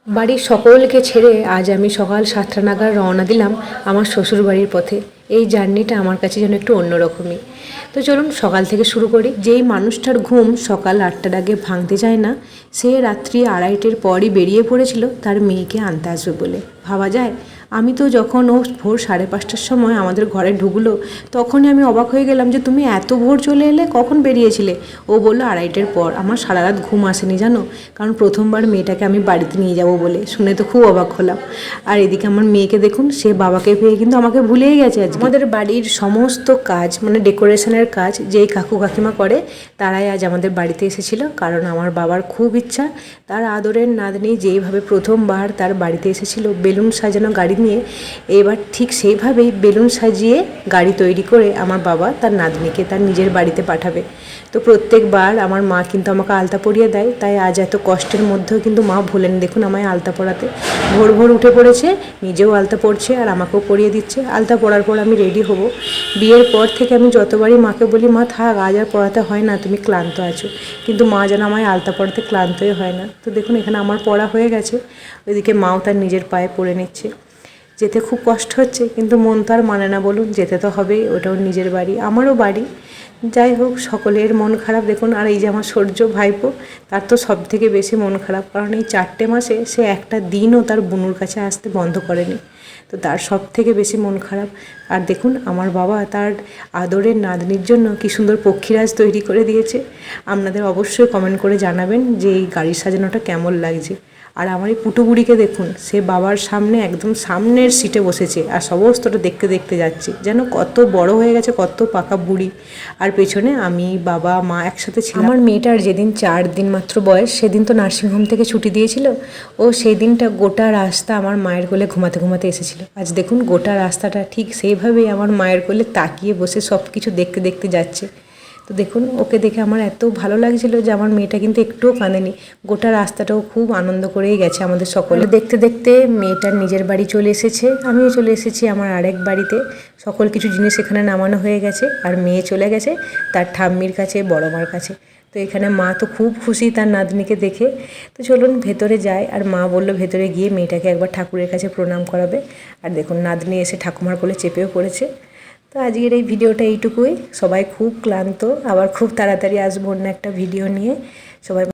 বাড়ির সকলকে ছেড়ে আজ আমি সকাল 7টা নাগাদ রওনা দিলাম আমার শ্বশুর বাড়ির পথে। এই জার্নিটা আমার কাছে যেন একটু অন্যরকমই। তো চলুন সকাল থেকে শুরু করি। যেই মানুষটার ঘুম সকাল 8টার আগে ভাঙতে চায় না, সে রাত্রি 2:30টার পরই বেরিয়ে পড়েছিল তার মেয়েকে আনতে আসবে বলে। ভাবা যায়? আমি তো যখন ও ভোর 5:30টার সময় আমাদের ঘরে ঢুকলো, তখনই আমি অবাক হয়ে গেলাম যে তুমি এত ভোর চলে এলে, কখন বেরিয়েছিলে? ও বললো 2:30টার পর। আমার সারা রাত ঘুম আসেনি জানো, কারণ প্রথমবার মেয়েটাকে আমি বাড়িতে নিয়ে যাব বলে। শুনে তো খুব অবাক হলাম। আর এদিকে আমার মেয়েকে দেখুন, সে বাবাকে পেয়ে কিন্তু আমাকে ভুলেই গেছে। আজ আমাদের বাড়ির সমস্ত কাজ, মানে ডেকোরেশনের কাজ যেই কাকু কাকিমা করে, তারাই আজ আমাদের বাড়িতে এসেছিল। কারণ আমার বাবার খুব ইচ্ছা তার আদরের নাতনি যেইভাবে প্রথমবার তার বাড়িতে এসেছিল বেলুন সাজানো গাড়ি নিয়ে, এবার ঠিক সেইভাবেই বেলুন সাজিয়ে গাড়ি তৈরি করে আমার বাবা তার নাতনিকে তার নিজের বাড়িতে পাঠাবে। তো প্রত্যেকবার আমার মা কিন্তু আমাকে আলতা পরিয়ে দেয়, তাই আজ এত কষ্টের মধ্যেও কিন্তু মা ভুলেন দেখুন আমায় আলতা পরাতে। ভোর ভোর উঠে পড়েছে, নিজেও আলতা পরছে আর আমাকেও পরিয়ে দিচ্ছে। আলতা পরার পর আমি রেডি হব। বিয়ের পর থেকে আমি যতবারই মাকে বলি, মা থাক, আজ আর পড়াতে হয় না, তুমি ক্লান্ত আছো, কিন্তু মা যেন আমায় আলতা পরাতে ক্লান্তই হয় না। তো দেখুন এখানে আমার পড়া হয়ে গেছে, ওইদিকে মাও তার নিজের পায়ে পড়ে নিচ্ছে। যেতে খুব কষ্ট হচ্ছে, কিন্তু মন তো আর মানে না বলুন, যেতে তো হবেই, ওটাও নিজের বাড়ি, আমারও বাড়ি। যাই হোক, সকলের মন খারাপ দেখুন। আর এই যে আমার সূর্য ভাইপো, তার তো সব থেকে বেশি মন খারাপ, কারণ এই 4টে মাসে সে একটা দিনও তার বুনুর কাছে আসতে বন্ধ করেনি। তো তার সব থেকে বেশি মন খারাপ। আর দেখুন আমার বাবা তার আদরের নাতনির জন্য কি সুন্দর পক্ষীরাজ তৈরি করে দিয়েছে। আপনাদের অবশ্যই কমেন্ট করে জানাবেন যে এই গাড়ি সাজানোটা কেমন লাগছে। আর আমার এই পুটুবুড়িকে দেখুন, সে বাবার সামনে একদম সামনের সিটে বসেছে আর সমস্তটা দেখতে দেখতে যাচ্ছে, যেন কত বড় হয়ে গেছে, কত পাকা বুড়ি। আর পেছনে আমি, বাবা, মা একসাথে ছিলাম। আমার মেয়েটার যেদিন 4 দিন মাত্র বয়স, সেদিন তো নার্সিংহোম থেকে ছুটি দিয়েছিল। ও সেই দিনটা গোটা রাস্তা আমার মায়ের কোলে ঘুমাতে ঘুমাতে এসেছিল। আজ দেখুন গোটা রাস্তাটা ঠিক সেইভাবেই আমার মায়ের কোলে তাকিয়ে বসে সব কিছু দেখতে দেখতে যাচ্ছে। তো দেখুন ওকে দেখে আমার এত ভালো লাগছিল যে আমার মেয়েটা কিন্তু একটুও কাঁদেনি। গোটা রাস্তাটাও খুব আনন্দ করেই গেছে আমাদের সকলে। দেখতে দেখতে মেয়েটার নিজের বাড়ি চলে এসেছে, আমিও চলে এসেছি আমার আরেক বাড়িতে। সকল কিছু জিনিস এখানে নামানো হয়ে গেছে, আর মেয়ে চলে গেছে তার ঠাম্মির কাছে, বড় মার কাছে। তো এখানে মা তো খুব খুশি তার নাতনিকে দেখে। তো চলুন ভেতরে যাই। আর মা বলল ভেতরে গিয়ে মেয়েটাকে একবার ঠাকুরের কাছে প্রণাম করাবে। আর দেখুন নাতনি এসে ঠাকুমার কোলে চেপেও পড়েছে। তো আজকের এই ভিডিওটা এইটুকুই। সবাই খুব ক্লান্ত, আবার খুব তাড়াতাড়ি আসবো অন্য একটা ভিডিও নিয়ে। সবাই